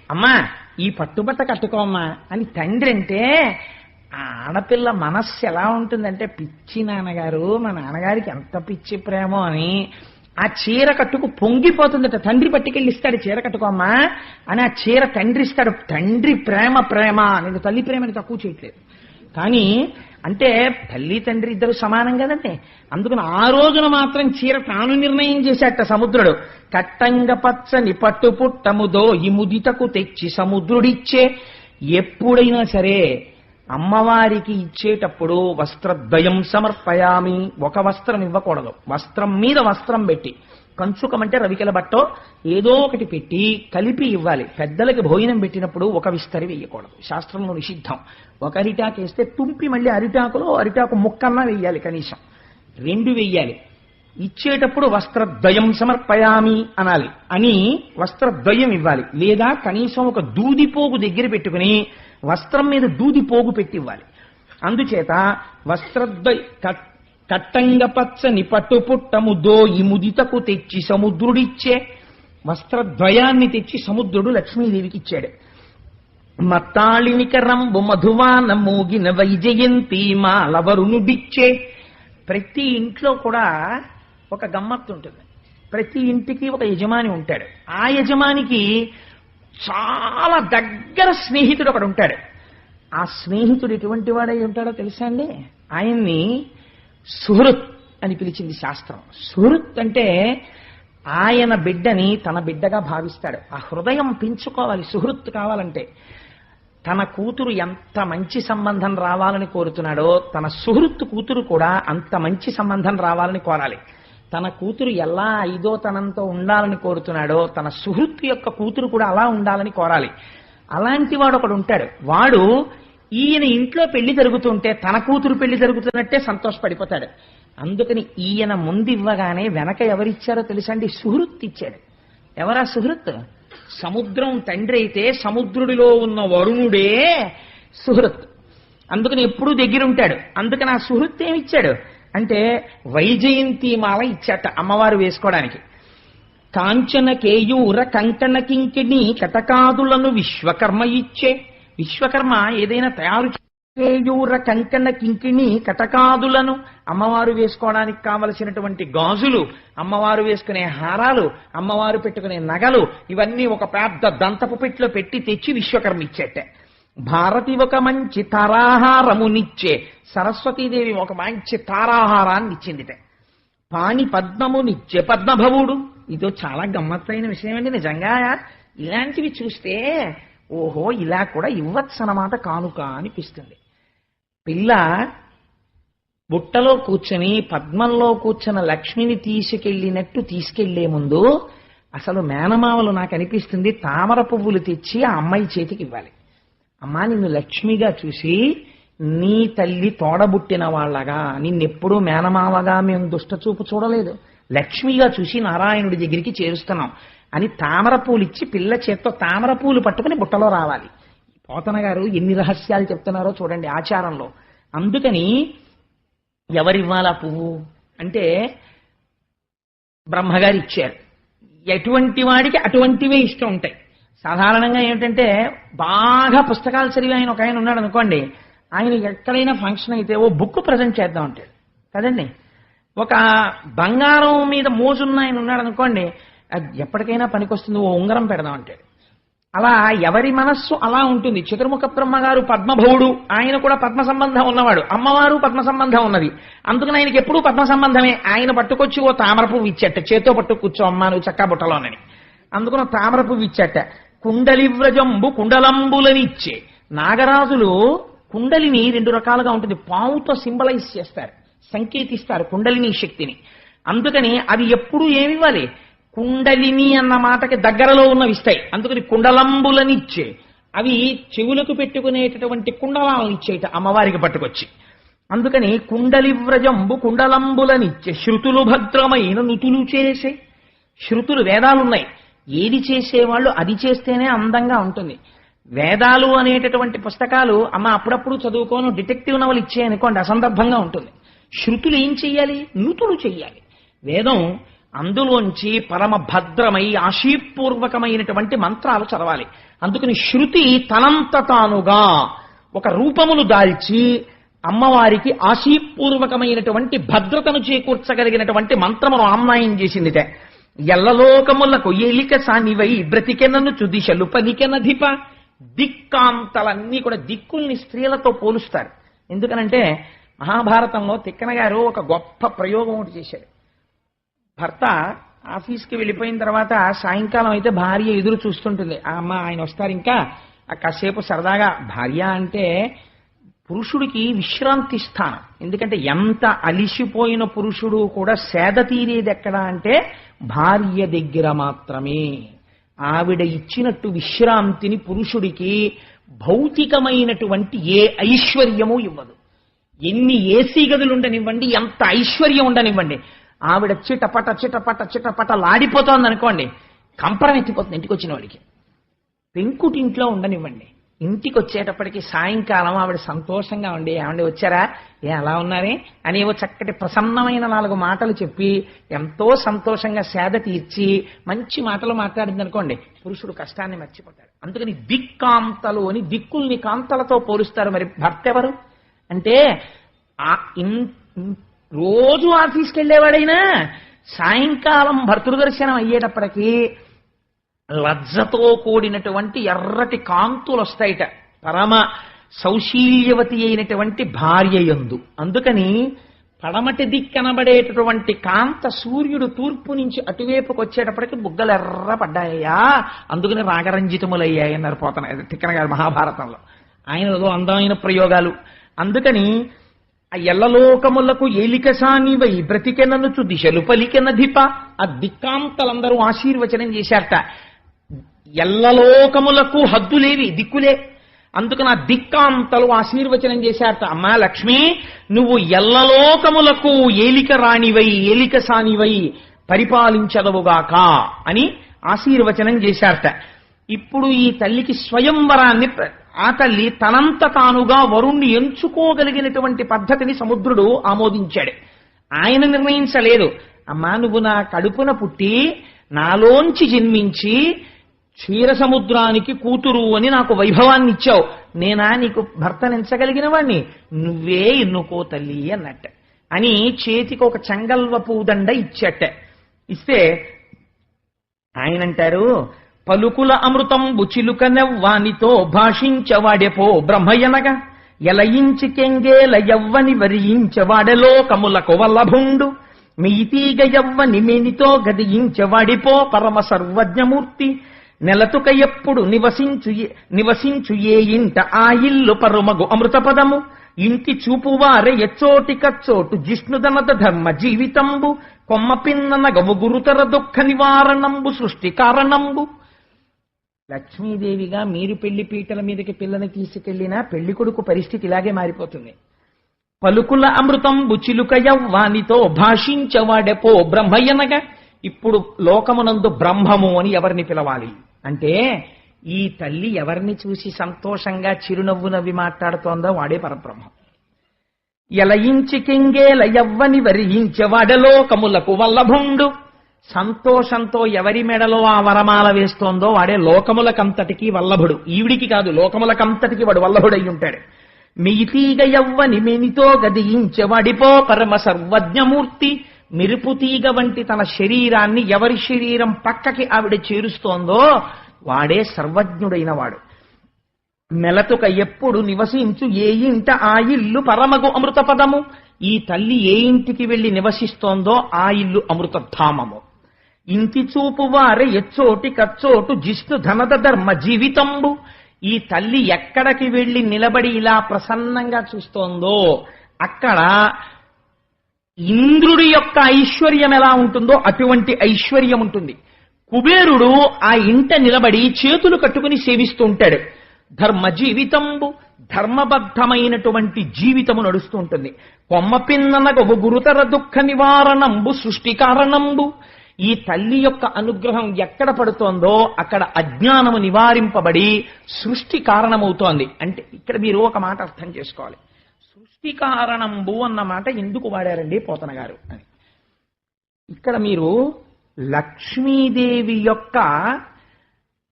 అమ్మా ఈ పట్టుబట్ట కట్టుకోమ్మా అని తండ్రి అంటే ఆ ఆడపిల్ల మనస్సు ఎలా ఉంటుందంటే, పిచ్చి నాన్నగారు, మా నాన్నగారికి ఎంత పిచ్చి ప్రేమో అని ఆ చీర కట్టుకు పొంగిపోతుందట. తండ్రి పట్టుకెళ్ళి ఇస్తాడు, చీర కట్టుకోమ్మా అని. ఆ చీర తండ్రి ఇస్తాడు. తండ్రి ప్రేమ ప్రేమ, నేను తల్లి ప్రేమని తక్కువ చేయట్లేదు, కానీ అంటే తల్లి తండ్రి ఇద్దరు సమానం కదండి. అందుకని ఆ రోజున మాత్రం చీర తాను నిర్ణయం చేశాట సముద్రుడు. కట్టంగ పచ్చని పట్టు పుట్టముదో ఈ ముదితకు తెచ్చి సముద్రుడిచ్చే. ఎప్పుడైనా సరే అమ్మవారికి ఇచ్చేటప్పుడు వస్త్రద్వయం సమర్పయామి, ఒక వస్త్రం ఇవ్వకూడదు. వస్త్రం మీద వస్త్రం పెట్టి, కంచుకమంటే రవికెల బట్టో ఏదో ఒకటి పెట్టి కలిపి ఇవ్వాలి. పెద్దలకి భోజనం పెట్టినప్పుడు ఒక విస్తరి వేయకూడదు, శాస్త్రంలో నిషిద్ధం. ఒక అరిటాకు వేస్తే తుంపి మళ్ళీ అరిటాకు ముక్కన్నా వెయ్యాలి, కనీసం 2 వెయ్యాలి. ఇచ్చేటప్పుడు వస్త్రద్వయం సమర్పయామి అనాలి, అని వస్త్రద్వయం ఇవ్వాలి. లేదా కనీసం ఒక దూదిపోగు దగ్గర పెట్టుకుని వస్త్రం మీద దూదిపోగు పెట్టి ఇవ్వాలి. అందుచేత కట్టంగ పచ్చని పట్టు పుట్టము దోయి ముదితకు తెచ్చి సముద్రుడిచ్చే. వస్త్రద్వయాన్ని తెచ్చి సముద్రుడు లక్ష్మీదేవికి ఇచ్చాడు. మత్తాళినికరంబు మధువాన మోగిన వైజయంతి మాలవరునుడిచ్చే. ప్రతి ఇంట్లో కూడా ఒక గమ్మత్తు ఉంటుంది. ప్రతి ఇంటికి ఒక యజమాని ఉంటాడు. ఆ యజమానికి చాలా దగ్గర స్నేహితుడు ఒకడు ఉంటాడు. ఆ స్నేహితుడు ఎటువంటి వాడై ఉంటాడో తెలుసా అండి? ఆయన్ని సుహృత్ అని పిలిచింది శాస్త్రం. సుహృత్ అంటే ఆయన బిడ్డని తన బిడ్డగా భావిస్తాడు. ఆ హృదయం పెంచుకోవాలి సుహృత్ కావాలంటే. తన కూతురు ఎంత మంచి సంబంధం రావాలని కోరుతున్నాడో తన సుహృత్ కూతురు కూడా అంత మంచి సంబంధం రావాలని కోరాలి. తన కూతురు ఎలా ఐదోతనంతో ఉండాలని కోరుతున్నాడో తన సుహృత్ యొక్క కూతురు కూడా అలా ఉండాలని కోరాలి. అలాంటి వాడు ఒకడు ఉంటాడు. వాడు ఈయన ఇంట్లో పెళ్లి జరుగుతుంటే తన కూతురు పెళ్లి జరుగుతున్నట్టే సంతోషపడిపోతాడు. అందుకని ఈయన ముందు ఇవ్వగానే వెనక ఎవరిచ్చారో తెలుసండి? సుహృత్ ఇచ్చాడు. ఎవరా సుహృత్? సముద్రం తండ్రి అయితే సముద్రుడిలో ఉన్న వరుణుడే సుహృత్. అందుకని ఎప్పుడూ దగ్గరుంటాడు. అందుకని ఆ సుహృత్ ఏమిచ్చాడు అంటే వైజయంతి మాల ఇచ్చాట అమ్మవారు వేసుకోవడానికి. కాంచన కేయూర కంకణ కింకిణి కటకాదులను విశ్వకర్మ ఇచ్చే. విశ్వకర్మ ఏదైనా తయారు కేయూర కంకణ కింకిణి కటకాదులను, అమ్మవారు వేసుకోవడానికి కావలసినటువంటి గాజులు, అమ్మవారు వేసుకునే హారాలు, అమ్మవారు పెట్టుకునే నగలు, ఇవన్నీ ఒక పెద్ద దంతపు పెట్టిలో పెట్టి తెచ్చి విశ్వకర్మ ఇచ్చేట. భారతి ఒక మంచి తారాహారమునిచ్చే. సరస్వతీదేవి ఒక మంచి తారాహారాన్ని ఇచ్చిందిట. పాణి పద్మమునిచ్చే పద్మభవుడు. ఇదో చాలా గమ్మత్తైన విషయం అండి నిజంగా. ఇలాంటివి చూస్తే ఓహో ఇలా కూడా ఇవ్వచ్చు అన్నమాట కానుక అనిపిస్తుంది. పిల్ల బుట్టలో కూర్చొని పద్మంలో కూర్చున్న లక్ష్మిని తీసుకెళ్లినట్టు తీసుకెళ్లే ముందు అసలు మేనమావలు నాకు అనిపిస్తుంది తామర పువ్వులు తెచ్చి ఆ అమ్మాయి చేతికి ఇవ్వాలి. అమ్మా నిన్ను లక్ష్మిగా చూసి నీ తల్లి తోడబుట్టిన వాళ్ళగా, నిన్నెప్పుడూ మేనమావగా మేము దుష్టచూపు చూడలేదు, లక్ష్మిగా చూసి నారాయణుడి దగ్గరికి చేరుస్తున్నాం అని తామర పూలు ఇచ్చి పిల్ల చేత్తో తామర పూలు పట్టుకుని బుట్టలో రావాలి. పోతన గారు ఎన్ని రహస్యాలు చెప్తున్నారో చూడండి ఆచారంలో. అందుకని ఎవరివ్వాలా పువ్వు అంటే బ్రహ్మగారు ఇచ్చారు. ఎటువంటి వాడికి అటువంటివే ఇష్టం ఉంటాయి. సాధారణంగా ఏమిటంటే బాగా పుస్తకాలు చదివి ఒక ఆయన ఉన్నాడు అనుకోండి, ఆయన ఎక్కడైనా ఫంక్షన్ అయితే ఓ బుక్ ప్రజెంట్ చేద్దాం అంటాడు కదండి. ఒక బంగారం మీద మోజున్న ఆయన ఉన్నాడు అనుకోండి, ఎప్పటికైనా పనికొస్తుంది ఓ ఉంగరం పెడదాం అంటాడు. అలా ఎవరి మనస్సు అలా ఉంటుంది. చతుర్ముఖ బ్రహ్మగారు పద్మభవుడు, ఆయన కూడా పద్మ సంబంధం ఉన్నవాడు, అమ్మవారు పద్మ సంబంధం ఉన్నది. అందుకని ఆయనకి ఎప్పుడూ పద్మ సంబంధమే. ఆయన పట్టుకొచ్చి ఓ తామర పువ్వు ఇచ్చట, చేతో పట్టు కూర్చో అమ్మా నువ్వు చక్కా బుట్టలోనని. అందుకని తామర పువ్వు ఇచ్చట. కుండలివ్రజంబు కుండలంబులనిచ్చే. నాగరాజులు కుండలిని 2 రకాలుగా ఉంటుంది. పావుతో సింబలైజ్ చేస్తారు, సంకేతిస్తారు కుండలిని శక్తిని. అందుకని అవి ఎప్పుడూ ఏమివ్వాలి? కుండలిని అన్న మాటకి దగ్గరలో ఉన్నవి ఇస్తాయి. అందుకని కుండలంబులనిచ్చే. అవి చెవులకు పెట్టుకునేటటువంటి కుండలాలను ఇచ్చేట అమ్మవారికి పట్టుకొచ్చి. అందుకని కుండలివ్రజంబు కుండలంబులనిచ్చే. శృతులు భద్రమైన నుతులు చేసే. శృతులు వేదాలున్నాయి, ఏది చేసేవాళ్ళు అది చేస్తేనే అందంగా ఉంటుంది. వేదాలు అనేటటువంటి పుస్తకాలు అమ్మ అప్పుడప్పుడు చదువుకోను డిటెక్టివ్ నవలు ఇచ్చాయనుకోండి అసందర్భంగా ఉంటుంది. శృతులు ఏం చెయ్యాలి? నుతులు చెయ్యాలి. వేదం అందులోంచి పరమ భద్రమై ఆశీపూర్వకమైనటువంటి మంత్రాలు చదవాలి. అందుకని శృతి తనంత తానుగా ఒక రూపమును దాల్చి అమ్మవారికి ఆశీపూర్వకమైనటువంటి భద్రతను చేకూర్చగలిగినటువంటి మంత్రమును ఆమ్నాయం చేసిందిట. ఎల్లలోకములకు ఏలిక సానివై బ్రతికెనను చుదిశలు పలికెనధిప. దిక్కాంతలన్నీ కూడా దిక్కుల్ని స్త్రీలతో పోలుస్తారు. ఎందుకనంటే మహాభారతంలో తిక్కన గారు ఒక గొప్ప ప్రయోగం ఒకటి చేశాడు. భర్త ఆఫీస్కి వెళ్ళిపోయిన తర్వాత సాయంకాలం అయితే భార్య ఎదురు చూస్తుంటుంది. ఆ అమ్మ ఆయన వస్తారు ఇంకా కాసేపు సరదాగా. భార్య అంటే పురుషుడికి విశ్రాంతి స్థానం. ఎందుకంటే ఎంత అలిసిపోయిన పురుషుడు కూడా సేద తీరేది ఎక్కడ అంటే భార్య దగ్గర మాత్రమే. ఆవిడ ఇచ్చినట్టు విశ్రాంతిని పురుషుడికి భౌతికమైనటువంటి ఏ ఐశ్వర్యము ఇవ్వదు. ఎన్ని ఏసీ గదులు ఉండనివ్వండి, ఎంత ఐశ్వర్యం ఉండనివ్వండి, ఆవిడ చిటపట చిటపట చిటపట లాడిపోతోంది అనుకోండి, కంపరం ఎత్తిపోతుంది ఇంటికి వచ్చిన వాడికి. పెంకుటింట్లో ఉండనివ్వండి, ఇంటికి వచ్చేటప్పటికి సాయంకాలం ఆవిడ సంతోషంగా ఉండి, ఏమండి వచ్చారా, అలా ఉన్నారే అని ఏవో చక్కటి ప్రసన్నమైన 4 మాటలు చెప్పి ఎంతో సంతోషంగా సేద తీర్చి మంచి మాటలు మాట్లాడింది అనుకోండి, పురుషుడు కష్టాన్ని మర్చిపోతాడు. అందుకని దిక్కాంతలు అని దిక్కుల్ని కాంతలతో పోలుస్తారు. మరి భర్త ఎవరు అంటే రోజు ఆఫీస్కి వెళ్ళేవాడైనా సాయంకాలం భర్తృదర్శనం అయ్యేటప్పటికీ లజ్జతో కూడినటువంటి ఎర్రటి కాంతులు వస్తాయిట పరమ సౌశీల్యవతి అయినటువంటి భార్య యందు. అందుకని పడమటి దిక్కనబడేటటువంటి కాంత సూర్యుడు తూర్పు నుంచి అటువైపుకి వచ్చేటప్పటికి బుగ్గలు ఎర్ర పడ్డాయ్యా, అందుకని రాగరంజితములయ్యాయి అన్నారు తిక్కన గారు మహాభారతంలో. ఆయనలో అందమైన ప్రయోగాలు. అందుకని ఆ ఎల్లలోకములకు ఏలికసానివై బ్రతికెననుచు దిశలు పలికెనధిప. ఆ దిక్కాంతలందరూ ఆశీర్వచనం చేశారట. ఎల్లలోకములకు హద్దులేవి, దిక్కులే. అందుకని ఆ దిక్కాంతలు ఆశీర్వచనం చేశారట. అమ్మా లక్ష్మి, నువ్వు ఎల్లలోకములకు ఏలిక రాణివై ఏలిక సానివై పరిపాలించదవుగాక అని ఆశీర్వచనం చేశారట. ఇప్పుడు ఈ తల్లికి స్వయంవరాన్ని, ఆ తల్లి తనంత తానుగా వరుణ్ణి ఎంచుకోగలిగినటువంటి పద్ధతిని సముద్రుడు ఆమోదించాడు. ఆయన నిర్ణయించలేదు. అమ్మా నువ్వు నా కడుపున పుట్టి నాలోంచి జన్మించి క్షీర సముద్రానికి కూతురు అని నాకు వైభవాన్ని ఇచ్చావు, నేనా నీకు భర్తనించగలిగిన వాణ్ణి, నువ్వే ఎన్నుకో తల్లి అన్నట్ట అని చేతికి ఒక చెంగల్వ పూదండ ఇచ్చట. ఇస్తే ఆయనంటారు, పలుకుల అమృతంబు చిలుకనెవ్వానితో భాషించవాడెపో బ్రహ్మయనగా ఎలయించి కెంగేల యవ్వని వరించవాడెలోకములకు వల్లభుండు మీతీగ యవ్వని మేనితో గదియించవాడిపో పరమ సర్వజ్ఞమూర్తి నెలతుక ఎప్పుడు నివసించు ఏ ఇంట ఆ ఇల్లు పరుమగు అమృతపదము ఇంటి చూపువారె ఎచ్చోటి కచ్చోటు జిష్ణుదనద ధర్మ జీవితంబు కొమ్మ పిన్ననగవు గురుతర దుఃఖ నివారణంబు సృష్టి కారణంబు. లక్ష్మీదేవిగా మీరు పెళ్లి పీటల మీదకి పిల్లని తీసుకెళ్లినా పెళ్లి కొడుకు పరిస్థితి ఇలాగే మారిపోతుంది. పలుకుల అమృతంబు చిలుక యవ్వానితో భాషించవాడెపో బ్రహ్మయ్యనగా. ఇప్పుడు లోకమునందు బ్రహ్మము అని ఎవరిని పిలవాలి అంటే ఈ తల్లి ఎవరిని చూసి సంతోషంగా చిరునవ్వు నవ్వి మాట్లాడుతోందో వాడే పరబ్రహ్మం. ఎలయించి కెంగేల యవ్వని వరించవాడలోకములకు వల్లభుండు. సంతోషంతో ఎవరి మెడలో ఆ వరమాల వేస్తోందో వాడే లోకములకంతటికి వల్లభుడు. ఈవిడికి కాదు, లోకములకంతటికి వాడు వల్లభుడై ఉంటాడు. మియితీగ యవ్వని మేనితో గదియించవాడిపో పరమ సర్వజ్ఞమూర్తి. మెరుపుతీగ వంటి తన శరీరాన్ని ఎవరి శరీరం పక్కకి ఆవిడ చేరుస్తోందో వాడే సర్వజ్ఞుడైన వాడు. మెలతుక ఎప్పుడు నివసించు ఏ ఇంట ఆ ఇల్లు పరమగు అమృతపదము. ఈ తల్లి ఏ ఇంటికి వెళ్లి నివసిస్తోందో ఆ ఇల్లు అమృతధామము. ఇంటి చూపు వారె ఎచ్చోటి కచ్చోటు జిష్ణు ధనద ధర్మ జీవితంబు. ఈ తల్లి ఎక్కడికి వెళ్లి నిలబడి ఇలా ప్రసన్నంగా చూస్తోందో అక్కడ ఇంద్రుడి యొక్క ఐశ్వర్యం ఎలా ఉంటుందో అటువంటి ఐశ్వర్యం ఉంటుంది. కుబేరుడు ఆ ఇంట నిలబడి చేతులు కట్టుకుని సేవిస్తూ ఉంటాడు. ధర్మ జీవితంబు, ధర్మబద్ధమైనటువంటి జీవితము నడుస్తూ ఉంటుంది. కొమ్మ పిన్ననగవు గురుతర దుఃఖ నివారణంబు సృష్టి కారణంబు. ఈ తల్లి యొక్క అనుగ్రహం ఎక్కడ పడుతోందో అక్కడ అజ్ఞానము నివారింపబడి సృష్టి కారణమవుతోంది. అంటే ఇక్కడ మీరు ఒక మాట అర్థం చేసుకోవాలి. సృష్టి కారణంబు అన్న మాట ఎందుకు వాడారండి పోతన గారు అని. ఇక్కడ మీరు లక్ష్మీదేవి యొక్క